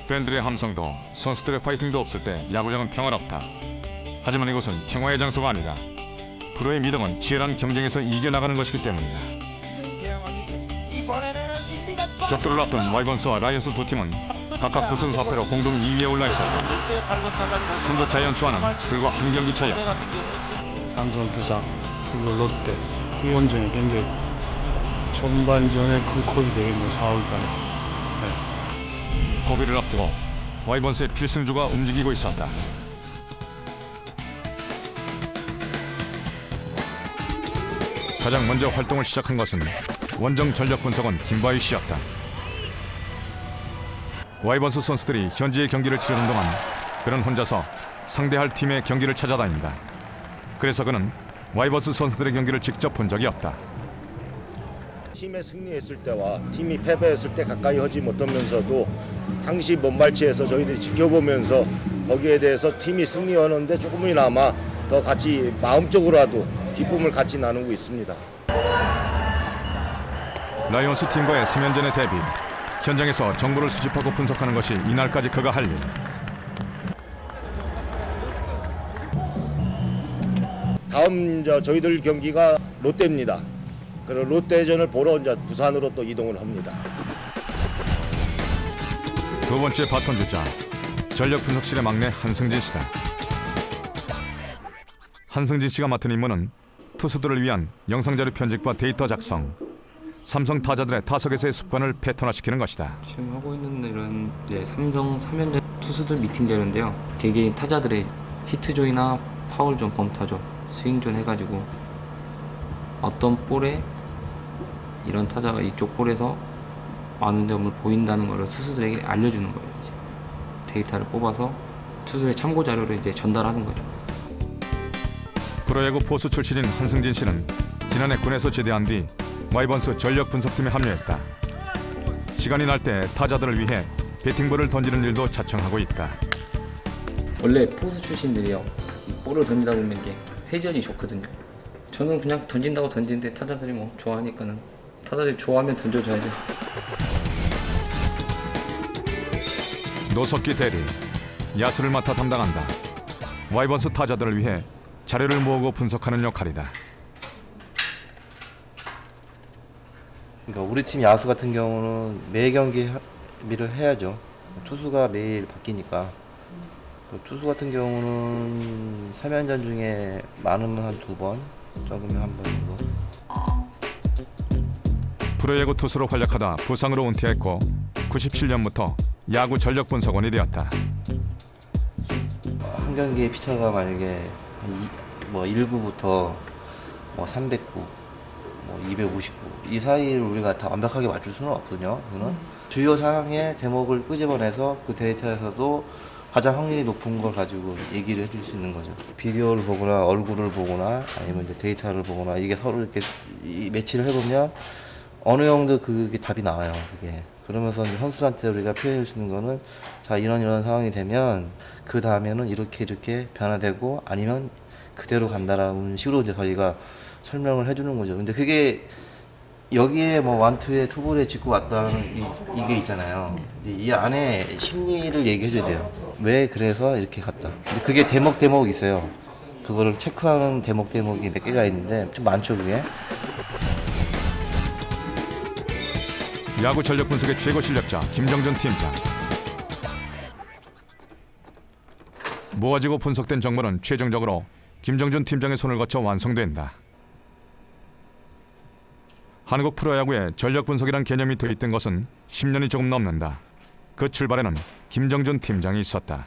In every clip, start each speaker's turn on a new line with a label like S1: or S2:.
S1: 팬들의 함성도 선수들의 파이팅도 없을 때 야구장은 평화롭다. 하지만 이곳은 평화의 장소가 아니다. 프로의 미덕은 치열한 경쟁에서 이겨나가는 것이기 때문이다. 격돌을 앞둔 와이번스와 라이언스 두 팀은 각각 9승 4패로 공동 2위에 올라있었다. 선두 자이언츠와는 불과 한 경기 차이였다.
S2: 삼성, 두산, 그리고 롯데 그 원정이 굉장히 전반전에 큰 콜이 되겠네요. 4월달에.
S1: 고비를 앞두고 와이번스의 필승주가 움직이고 있었다. 가장 먼저 활동을 시작한 것은 원정 전력 분석원 김바위 씨였다. 와이번스 선수들이 현지의 경기를 치르는 동안 그는 혼자서 상대할 팀의 경기를 찾아다닌다. 그래서 그는 와이번스 선수들의 경기를 직접 본 적이 없다.
S3: 팀에 승리했을 때와 팀이 패배했을 때 가까이 하지 못하면서도 항시 먼발치에서 저희들이 지켜보면서 거기에 대해서 팀이 승리하는데 조금이나마 더 같이 마음적으로라도 기쁨을 같이 나누고 있습니다.
S1: 라이온스 팀과의 3연전의 대비, 현장에서 정보를 수집하고 분석하는 것이 이날까지 그가 할 일.
S3: 다음 저희들 경기가 롯데입니다. 그리고 롯데전을 보러 이제 부산으로 또 이동을 합니다.
S1: 두 번째 바톤 주자, 전력 분석실의 막내 한승진 씨다. 한승진 씨가 맡은 임무는 투수들을 위한 영상자료 편집과 데이터 작성, 삼성 타자들의 타석에서의 습관을 패턴화시키는 것이다.
S4: 지금 하고 있는 일은 이제 삼성 3연전 투수들 미팅 자료인데요. 개개인 타자들의 히트존이나 파울존, 범타존, 스윙존 해가지고 어떤 볼에 이런 타자가 이쪽 볼에서 많은 점을 보인다는 걸 투수들에게 알려주는 거예요. 이제 데이터를 뽑아서 투수의 참고 자료를 이제 전달하는 거죠.
S1: 프로야구 포수 출신인 한승진 씨는 지난해 군에서 제대한 뒤 와이번스 전력 분석팀에 합류했다. 시간이 날 때 타자들을 위해 배팅볼을 던지는 일도 자청하고 있다.
S4: 원래 포수 출신들이요, 볼을 던지다 보면 이게 회전이 좋거든요. 저는 그냥 던진다고 던지는데 타자들이 뭐 좋아하니까는 타자들이 좋아하면 던져줘야죠.
S1: 노석기 대리, 야수를 맡아 담당한다. 와이번스 타자들을 위해 자료를 모으고 분석하는 역할이다.
S5: 그러니까 우리 팀 야수 같은 경우는 매 경기 미를 해야죠. 투수가 매일 바뀌니까. 투수 같은 경우는 3연전 중에 많으면 한 2번, 적으면 한 번 정도.
S1: 프로야구 투수로 활약하다 부상으로 은퇴했고 97년부터 야구 전력 분석원이 되었다.
S5: 한 경기의 피처가 만약에 1구부터 309, 259 이 사이를 우리가 다 완벽하게 맞출 수는 없거든요. 그거는 주요 사항의 대목을 끄집어내서 그 데이터에서도 가장 확률이 높은 걸 가지고 얘기를 해줄 수 있는 거죠. 비디오를 보거나 얼굴을 보거나 아니면 이제 데이터를 보거나 이게 서로 이렇게 매치를 해보면 어느 정도 그게 답이 나와요. 그게 그러면서 이제 선수한테 우리가 표현할 수 있는 거는 자 이런 상황이 되면 그 다음에는 이렇게 변화되고 아니면 그대로 간다라는 식으로 이제 저희가 설명을 해주는 거죠. 근데 그게 여기에 뭐 완투에 투볼에 짚고 왔다는 이게 있잖아요. 이 안에 심리를 얘기해줘야 돼요. 왜 그래서 이렇게 갔다. 근데 그게 대목이 있어요. 그거를 체크하는 대목이 몇 개가 있는데 좀 많죠 그게.
S1: 야구 전력 분석의 최고 실력자 김정준 팀장. 모아지고 분석된 정보는 최종적으로 김정준 팀장의 손을 거쳐 완성된다. 한국 프로야구에 전력 분석이란 개념이 도입된 것은 10년이 조금 넘는다. 그 출발에는 김정준 팀장이 있었다.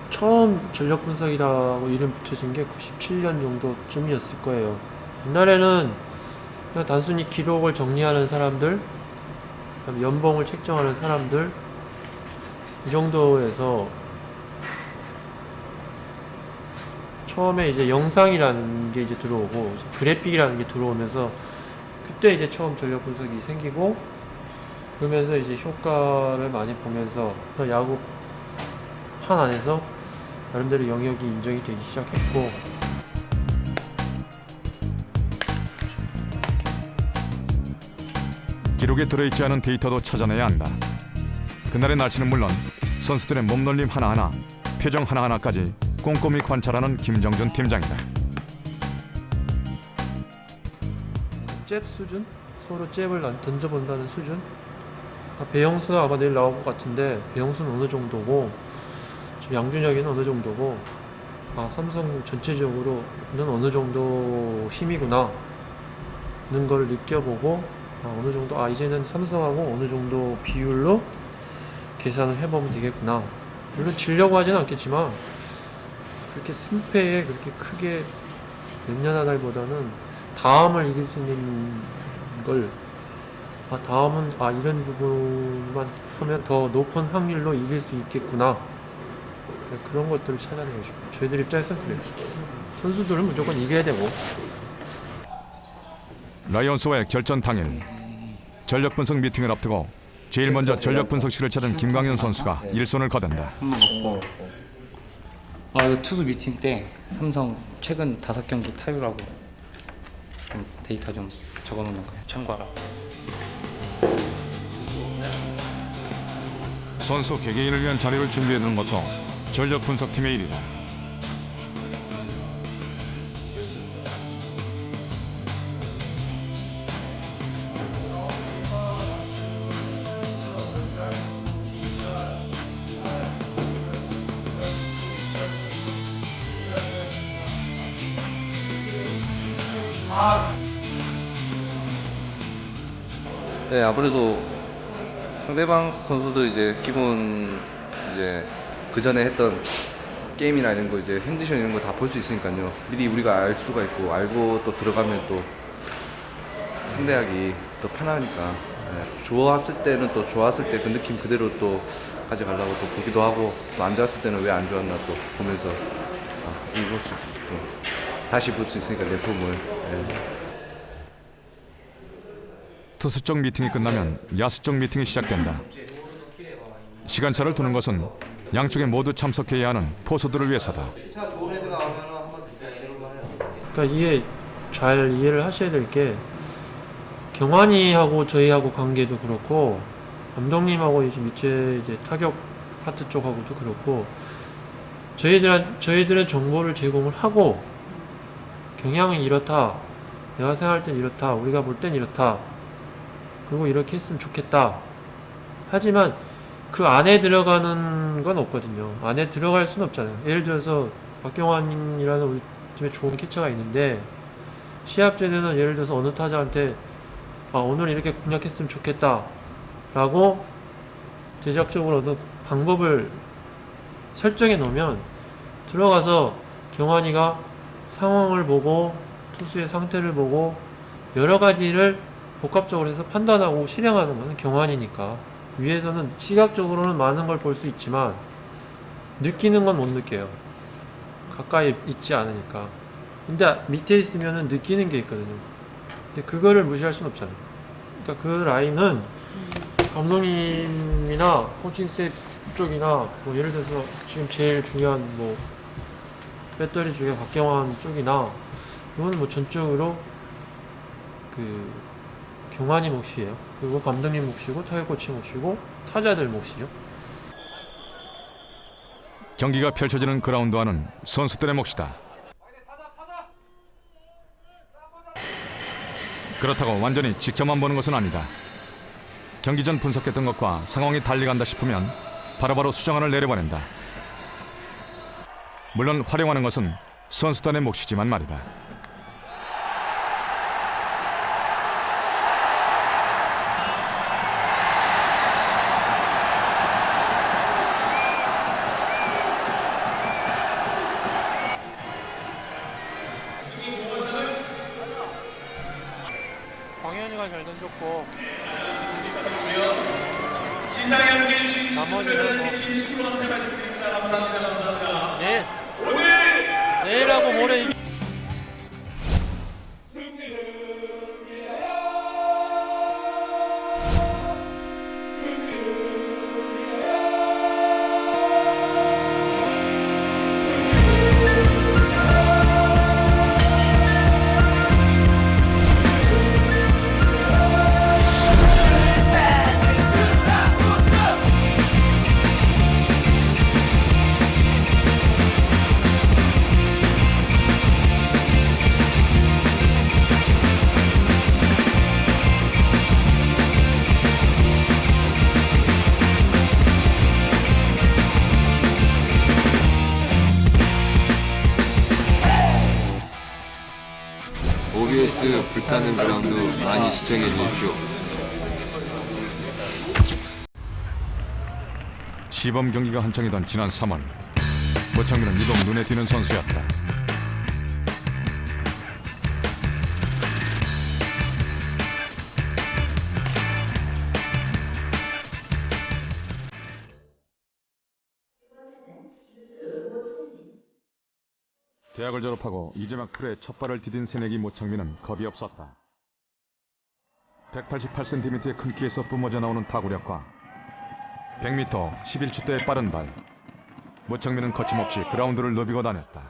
S6: 처음 전력 분석이라고 이름 붙여진 게 97년 정도쯤이었을 거예요. 옛날에는 그냥 단순히 기록을 정리하는 사람들, 연봉을 책정하는 사람들 이 정도에서 처음에 이제 영상이라는 게 이제 들어오고 이제 그래픽이라는 게 들어오면서 그때 이제 처음 전력 분석이 생기고 그러면서 이제 효과를 많이 보면서 야구 판 안에서 나름대로 영역이 인정이 되기 시작했고
S1: 기록에 들어있지 않은 데이터도 찾아내야 한다. 그날의 날씨는 물론 선수들의 몸놀림 하나하나, 표정 하나하나까지 꼼꼼히 관찰하는 김정준 팀장이다.
S6: 잽 수준? 서로 잽을 던져본다는 수준? 배영수가 아마 내일 나올 것 같은데 배영수는 어느 정도고 지금 양준혁이는 어느 정도고 삼성 전체적으로는 어느 정도 힘이구나 는 걸 느껴보고 어느 정도 이제는 삼성하고 어느 정도 비율로 계산을 해보면 되겠구나. 물론 지려고 하지는 않겠지만 그렇게 승패에 그렇게 크게 연연하다기보다는 다음을 이길 수 있는 걸 다음은 이런 부분만 하면 더 높은 확률로 이길 수 있겠구나. 그런 것들을 찾아내죠. 저희들 입장에서는 그래요. 선수들은 무조건 이겨야 되고.
S1: 라이온스와의 결전 당일 전력 분석 미팅을 앞두고 제일 먼저 전력 분석실을 찾은 김광현 선수가 일손을 거둔다.
S4: 한번 먹고 이거 투수 미팅 때 삼성 최근 5경기 타율하고 좀 데이터 좀 적어놓는 거예요. 참고하라.
S1: 선수 개개인을 위한 자료를 준비해두는 것도 전력 분석팀의 일이다.
S5: 네, 아무래도 상대방 선수들 이제 기본 이제 그 전에 했던 게임이나 이런 거 이제 컨디션 이런 거 다 볼 수 있으니까요. 미리 우리가 알 수가 있고 알고 또 들어가면 또 상대하기 더 편하니까. 네, 좋았을 때는 또 좋았을 때 그 느낌 그대로 또 가져가려고 또 보기도 하고 또 안 좋았을 때는 왜 안 좋았나 또 보면서 이것을 또 다시 볼 수 있으니까 내 폼을. 네.
S1: 투수 쪽 미팅이 끝나면 야수 쪽 미팅이 시작된다. 시간차를 두는 것은 양쪽에 모두 참석해야 하는 포수들을 위해서다.
S6: 그러니까 이게 잘 이해를 하셔야 될 게 경환이하고 저희하고 관계도 그렇고 감독님하고 밑에 이제 타격 파트 쪽하고도 그렇고 저희들의 정보를 제공을 하고 경향은 이렇다, 내가 생각할 땐 이렇다, 우리가 볼 땐 이렇다, 그리고 이렇게 했으면 좋겠다. 하지만 그 안에 들어가는 건 없거든요. 안에 들어갈 수는 없잖아요. 예를 들어서 박경환이라는 우리 팀에 좋은 캐쳐가 있는데 시합 전에는 예를 들어서 어느 타자한테 오늘 이렇게 공략했으면 좋겠다 라고 제작적으로 어떤 방법을 설정해 놓으면 들어가서 경환이가 상황을 보고 투수의 상태를 보고 여러 가지를 복합적으로 해서 판단하고 실행하는 것은 경환이니까 위에서는 시각적으로는 많은 걸 볼 수 있지만 느끼는 건 못 느껴요. 가까이 있지 않으니까. 근데 밑에 있으면은 느끼는 게 있거든요. 근데 그거를 무시할 수는 없잖아요. 그러니까 그 라인은 감독님이나 코칭 스태프 쪽이나 뭐 예를 들어서 지금 제일 중요한 뭐 배터리 쪽에 박경환 쪽이나 이거는 뭐 전적으로 그 경환이 몫이에요. 그리고 감독님 몫이고 타격 코치 몫이고 타자들 몫이죠.
S1: 경기가 펼쳐지는 그라운드 안은 선수들의 몫이다. 그렇다고 완전히 지켜만 보는 것은 아니다. 경기 전 분석했던 것과 상황이 달리 간다 싶으면 바로바로 수정안을 내려보낸다. 물론 활용하는 것은 선수단의 몫이지만 말이다.
S6: 광현이가 잘 던졌고
S7: 시상향길 진심으로
S6: 나머지는 뭐
S7: 진심으로 감사 말씀드립니다. 감사합니다.
S6: 내일하고 모레 이기
S8: 댄스 불타는 그라운드 많이 시청해 주십시오.
S1: 시범 경기가 한창이던 지난 3월 모창민은 유독 눈에 띄는 선수였다. 대학을 졸업하고 이제 막 프로에 첫 발을 디딘 새내기 모창민은 겁이 없었다. 188cm의 큰 키에서 뿜어져 나오는 타구력과 100m 11초대의 빠른 발, 모창민은 거침없이 그라운드를 누비고 다녔다.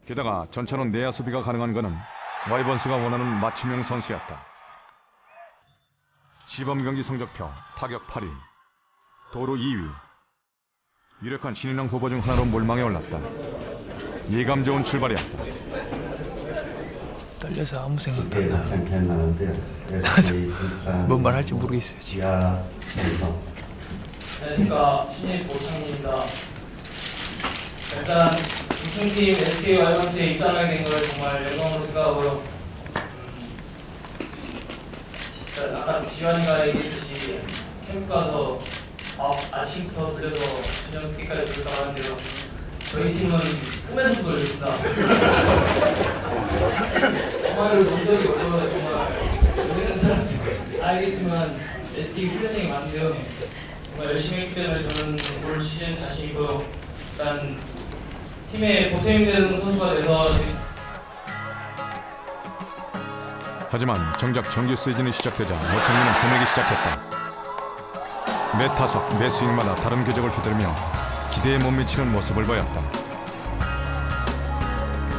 S1: 게다가 전천후 내야 수비가 가능한 그는 와이번스가 원하는 맞춤형 선수였다. 시범 경기 성적표 타격 8위, 도루 2위, 유력한 신인왕 후보 중 하나로 몰망에 올랐다. 예감 좋은 출발이었다.
S9: 떨려서 아무 생각도 안 나요. 뭔 말 할지 모르겠어요 지금.
S10: 안녕하십니까, 신입 모창민입니다. 일단 우승팀 SK 와이번스에 입단하게 된 걸 정말 영광으로 생각하고요. 일단 아까 지환이가 얘기했듯이 캠프 가서 아침부터 들려서 저녁 늦게까지 들었다고 하는데요. 저희 팀은 꿈에서 돌렸습니다. 정말로 본 적이 어려워요. 정말 모르는 사람들 알겠지만 SK 훈련생이 많은데요. 정말 열심히 했기 때문에 저는 올 시즌 자신이고요. 일단 팀의 보탬이 되는 선수가 돼서
S1: 하지만 정작 정규 시즌이 시작되자 모창민은 헤매기 시작했다. 매 타석, 매 스윙마다 다른 궤적을 휘두르며 기대에 못 미치는 모습을 보였다.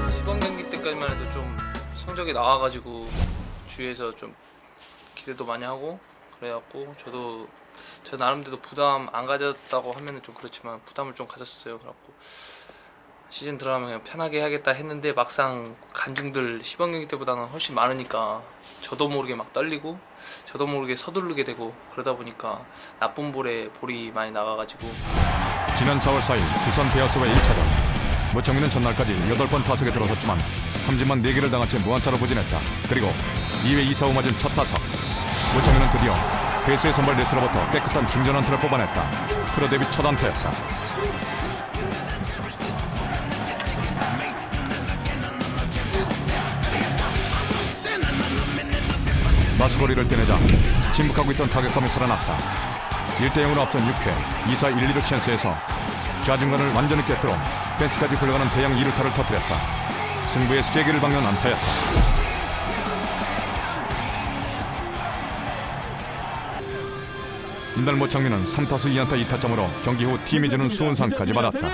S10: 시범 경기 때까지만 해도 좀 성적이 나와가지고 주위에서 좀 기대도 많이 하고 그래갖고 저도 제 나름대로 부담 안 가졌다고 하면 좀 그렇지만 부담을 좀 가졌어요. 그래갖고 시즌 들어가면 그냥 편하게 해야겠다 했는데 막상 간중들 시범 경기 때보다는 훨씬 많으니까 저도 모르게 막 떨리고 저도 모르게 서두르게 되고 그러다 보니까 나쁜 볼에 볼이 많이 나가가지고
S1: 지난 4월 4일 두산 베어스와의 1차전 모창민은 전날까지 8번 타석에 들어섰지만 삼진만 4개를 당한 채 무안타로 부진했다. 그리고 2회 2사구 맞은 첫 타석 모창민은 드디어 베이스의 선발 레스로부터 깨끗한 중전 안타를 뽑아냈다. 프로 데뷔 첫 안타였다. 마수거리를 떼내자 침묵하고 있던 타격감이 살아났다. 1대0으로 앞선 6회 2사 1, 2루 찬스에서 좌중간을 완전히 꿰뚫어 펜스까지 흘러가는 대형 2루타를 터뜨렸다. 승부의 쐐기를 박는 안타였다. 이날 모창민은 3타수 2안타 2타점으로 경기 후 팀이 주는 수훈상까지 받았다.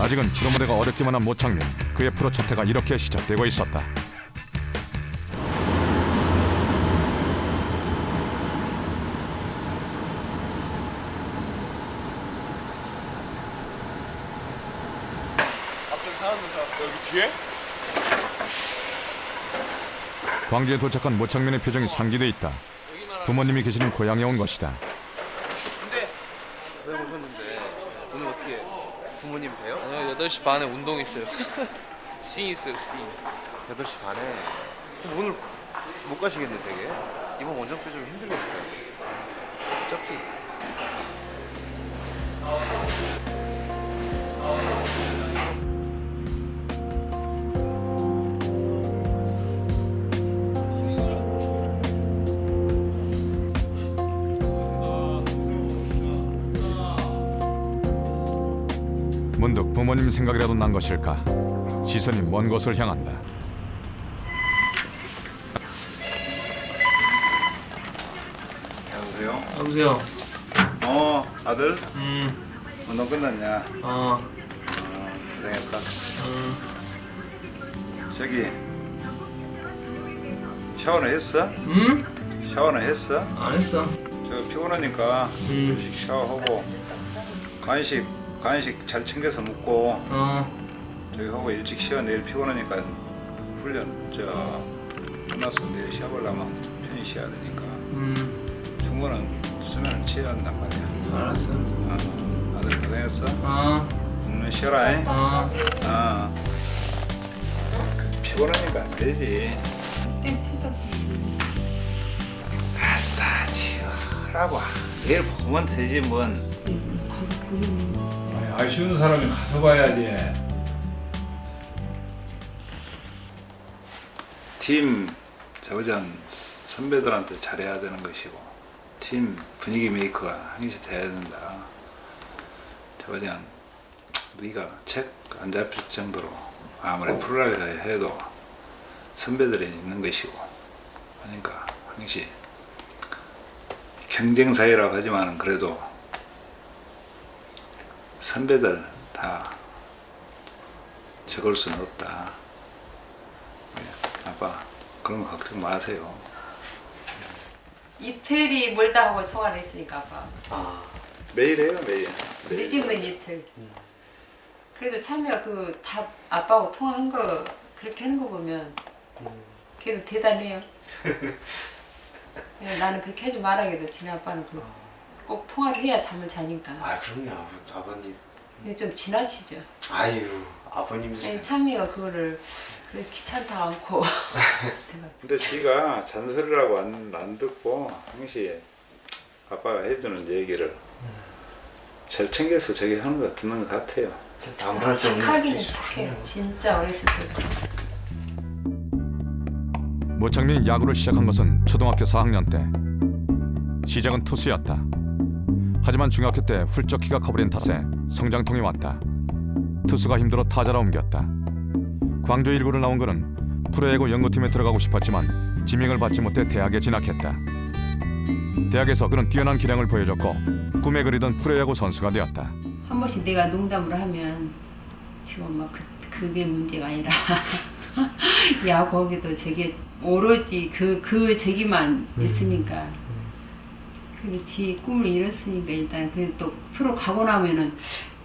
S1: 아직은 주로 무대가 어렵기만 한 모창민. 그의 프로 첫 해가 이렇게 시작되고 있었다. 광주에 도착한 모창민의 표정이 상기돼 있다. 부모님이 계시는 고향에 온 것이다.
S8: 왜 오셨는데 오늘 어떻게 부모님 뵈요?
S10: 아니요, 8시 반에 운동 있어요. 씬 있어요, 씬.
S8: 8시 반에. 그럼 오늘 못 가시겠네 되게. 이번 원정표 좀 힘들겠어요.
S10: 어차피
S1: 문득 부모님 생각이라도 난 것일까? 시선이 먼 곳을 향한다.
S8: 여보세요?
S10: 여보세요.
S8: 아들?
S11: 운동 끝났냐?
S10: 어.
S11: 고생했다. 저기 샤워는 했어?
S10: 응?
S11: 샤워는 했어?
S10: 안 했어.
S11: 저 피곤하니까 일찍 샤워하고 간식 잘 챙겨서 먹고 저기 하고 일찍 쉬어. 내일 피곤하니까 훈련 끝나서 내일 쉬어보려면 편히 쉬어야 되니까 충분한 수면을 취해야 한단 말이야.
S10: 알았어.
S11: 아들 고생했어? 쉬어라.
S10: 어.
S11: 피곤하니까 안 되지. 다 치우라고. 내일 보면 되지 뭔.
S12: 아쉬운 사람이 가서 봐야지.
S11: 팀 저장 선배들한테 잘해야 되는 것이고 팀 분위기 메이커가 항시 돼야 된다. 저장 네가 책 안 잡힐 정도로 아무리 프로라이더 해도 선배들이 있는 것이고 그러니까 항시 경쟁 사회라고 하지만 그래도 선배들 다 적을 수는 없다. 아빠 그런 거 걱정 마세요.
S13: 이틀이 멀다 하고 통화를 했으니까 아빠.
S11: 매일 해요 매일.
S13: 늦으면 이틀. 그래도 참이가 그 다 아빠하고 통화한 거 그렇게 하는 거 보면 그래도 대단해요. 그냥 나는 그렇게 하지 말아야겠다. 지네 아빠는 꼭 통화를 해야 잠을 자니까.
S6: 아 그럼요 아버님.
S13: 근데 좀 지나치죠.
S6: 아유 아버님도.
S13: 아니, 참이가 그거를 그렇게 귀찮다 않고.
S11: 근데 지가 잔소리라고 안 듣고 항시 아빠가 해주는 얘기를 잘 챙겨서 저기 하는 거 듣는 것 같아요.
S13: 착하기는 착해. 진짜 어렸을 때.
S1: 모창민이 야구를 시작한 것은 초등학교 4학년 때. 시작은 투수였다. 하지만 중학교 때 훌쩍 키가 커버린 탓에 성장통이 왔다. 투수가 힘들어 타자로 옮겼다. 광주 1구를 나온 그는 프로야구 연구팀에 들어가고 싶었지만 지명을 받지 못해 대학에 진학했다. 대학에서 그는 뛰어난 기량을 보여줬고 꿈에 그리던 프로야구 선수가 되었다.
S13: 한 번씩 내가 농담을 하면 지금 막 그게 문제가 아니라 야구하기도 저게 오로지 그 저기만 있으니까 그게 지 꿈을 이뤘으니까 일단 그래도 또 프로 가고 나면은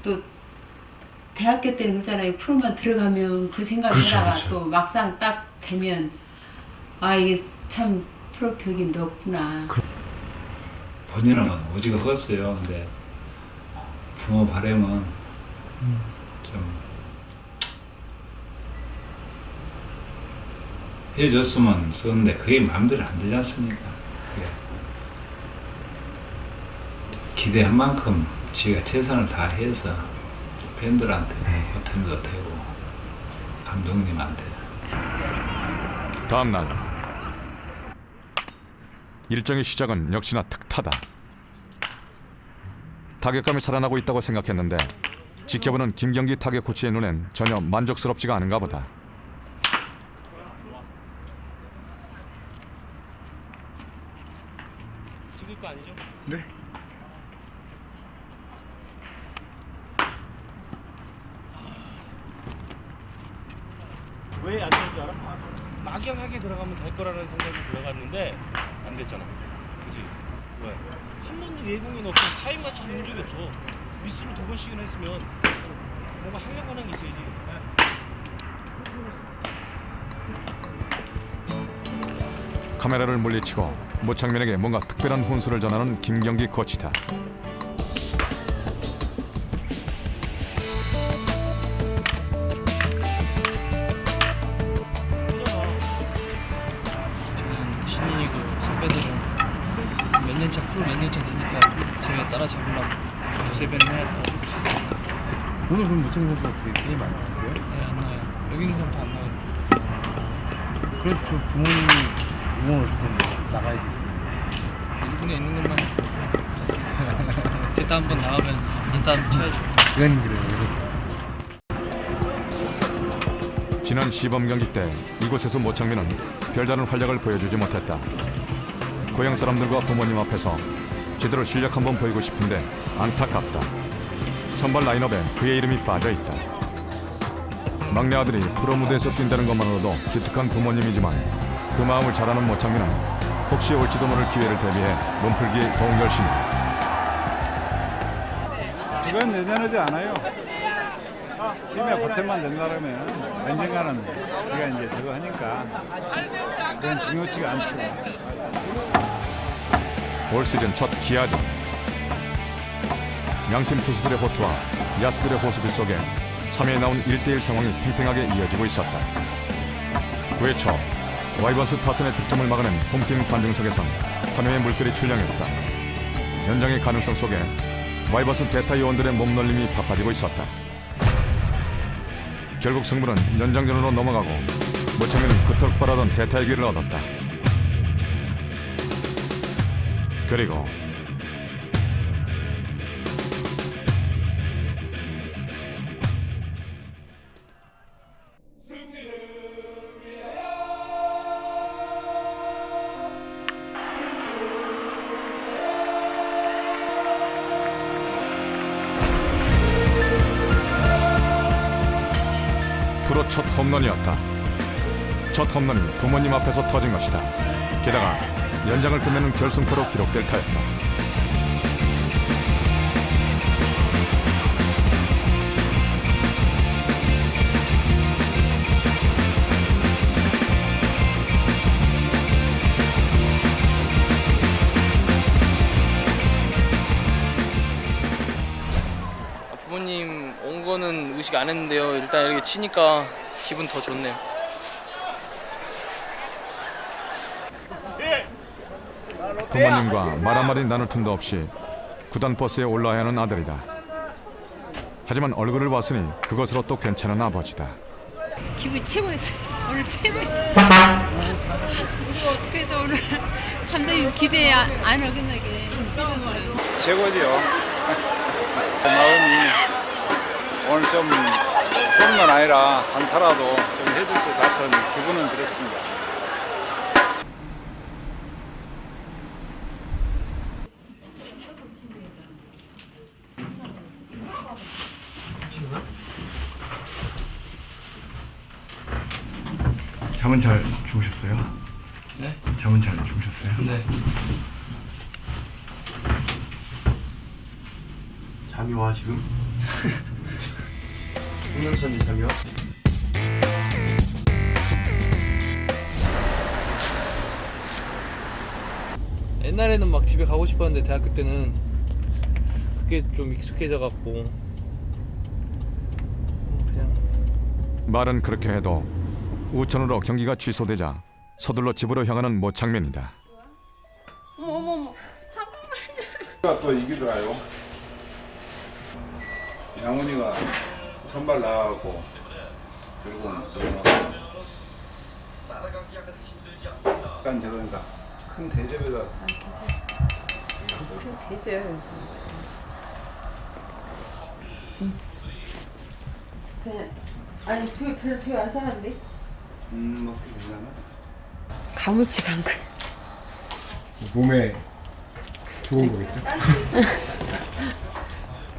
S13: 또 대학교 때는 그렇잖아요. 프로만 들어가면 그 생각을 하다가 또 막상 딱 되면 아 이게 참 프로 벽이 높구나.
S12: 본인은 오지가 컸어요. 근데 부모 바람은 좀 해줬으면 썼는데 그게 마음대로 안 되지 않습니까? 그게 기대한 만큼 지가 최선을 다해서 팬들한테 어떤 것 같고 감독님한테.
S1: 다음 날 일정의 시작은 역시나 특타다. 타격감이 살아나고 있다고 생각했는데 지켜보는 김경기 타격 코치의 눈엔 전혀 만족스럽지가 않은가 보다.
S2: 찍을 거 아니죠?
S12: 네.
S2: 왜 안 될 줄 알아? 막연하게 들어가면 될 거라는 생각이 들어갔는데 안 됐잖아. 그치? 왜? 한 번도 예공이 없고 타임 맞춰 본 적이 없어. 미스를 2번씩이나 했으면 뭔가 한량한한 게 있어야지.
S1: 카메라를 물리치고 모창민에게 뭔가 특별한 훈수를 전하는 김경기 코치다.
S10: 신인이고 선배들은 몇 년 차 프로 몇 년 차 되니까 제가 따라잡으려면 두세 배는 해야 더.
S2: 오늘 그럼 모창민 선수 어떻게 게임 안 나왔어요?
S10: 네, 안 나와요. 여기 있는 사람 다 안 나와요.
S2: 그래도 좀 부모님이 응원을 줄 텐데 나가야지.
S10: 일본에 있는 것만 일단 한번 나가면 일단 쳐야죠.
S2: 그건 그래요.
S1: 지난 시범 경기 때 이곳에서 모창민은 별다른 활약을 보여주지 못했다. 고향 사람들과 부모님 앞에서 제대로 실력 한번 보이고 싶은데 안타깝다. 선발 라인업에 그의 이름이 빠져있다. 막내 아들이 프로 무대에서 뛴다는 것만으로도 기특한 부모님이지만 그 마음을 잘 아는 모창민은 혹시 올지도 모를 기회를 대비해 몸풀기 더욱 열심히.
S11: 그건 내년하지 않아요. 팀의 보탬만 된다면 언젠가는 제가 이제 저거 하니까 그건 중요치가 않죠.
S1: 올 시즌 첫 기아전. 양팀 투수들의 호투와 야수들의 호수비 속에 3회에 나온 1대1 상황이 팽팽하게 이어지고 있었다. 9회 초 와이번스 타선의 득점을 막아낸 홈팀 관중석에선 환호의 물결이 출렁였다. 연장의 가능성 속에 와이번스 대타 요원들의 몸놀림이 바빠지고 있었다. 결국 승부는 연장전으로 넘어가고 모창민은 그토록 바라던 대타의 기회를 얻었다. 그리고 프로 첫 홈런이었다. 첫 홈런이 부모님 앞에서 터진 것이다. 게다가 연장을 끝내는 결승타로 기록될 타였다.
S10: 부모님 온 거는 의식 안 했는데요. 일단 이렇게 치니까 기분 더 좋네요.
S1: 부모님과 말 한마디 나눌 틈도 없이 구단 버스에 올라야 하는 아들이다. 하지만 얼굴을 봤으니 그것으로 또 괜찮은 아버지다.
S13: 기분 최고였어요. 오늘 최고였어요. 그래도 오늘 감독님 기대에 안 어긋나게 해줬어요.
S11: 최고지요. 제 마음이 오늘 좀 홈런 아니라 안타라도 좀 해줄 것 같은 기분은 들었습니다.
S9: 잠은 잘 주무셨어요?
S10: 네?
S9: 잠은 잘 주무셨어요?
S10: 네.
S9: 잠이 와 지금? 숙면선이 잠이 와?
S10: 옛날에는 막 집에 가고 싶었는데 대학교 때는 그게 좀 익숙해져 갖고 그냥
S1: 말은 그렇게 해도 우천으로 경기가 취소되자 서둘러 집으로 향하는 모창민이다.
S13: 어머 잠깐만요.
S11: 또 이기더라요. 양훈이가 선발 나가고 그리고 약간 저러니까 큰 대접에다
S13: 큰 대접. 그냥 아니 별로 안 상한데?
S11: 먹기 괜찮아?
S13: 가물치간 거.
S9: 몸에 좋은 거겠죠?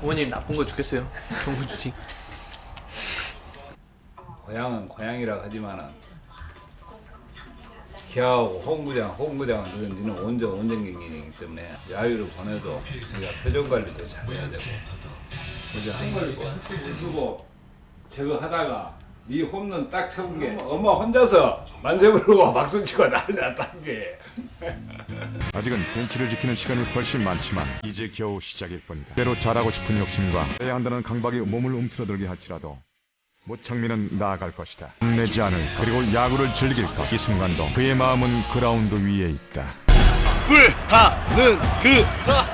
S10: 부모님 나쁜 거 주겠어요. 좋은 거 주지.
S11: 고향은 고향이라 하지만은 기아하고 홍구장은 니는 원정 경기이기 때문에 야유를 보내도 우리가 표정 관리도 잘해야 되고 그죠?
S14: 수고 저거 하다가 네 홈런 딱 쳐본 게 엄마 혼자서 만세 부르고 박수 치고 난리 났다는 게.
S1: 아직은 벤치를 지키는 시간이 훨씬 많지만 이제 겨우 시작일 뿐이다. 때로 잘하고 싶은 욕심과 해야 한다는 강박이 몸을 움츠러들게 할지라도 모창민은 나아갈 것이다. 내지 않을 그리고 야구를 즐길 것. 이 순간도 그의 마음은 그라운드 위에 있다.
S2: 불하는 그 라운.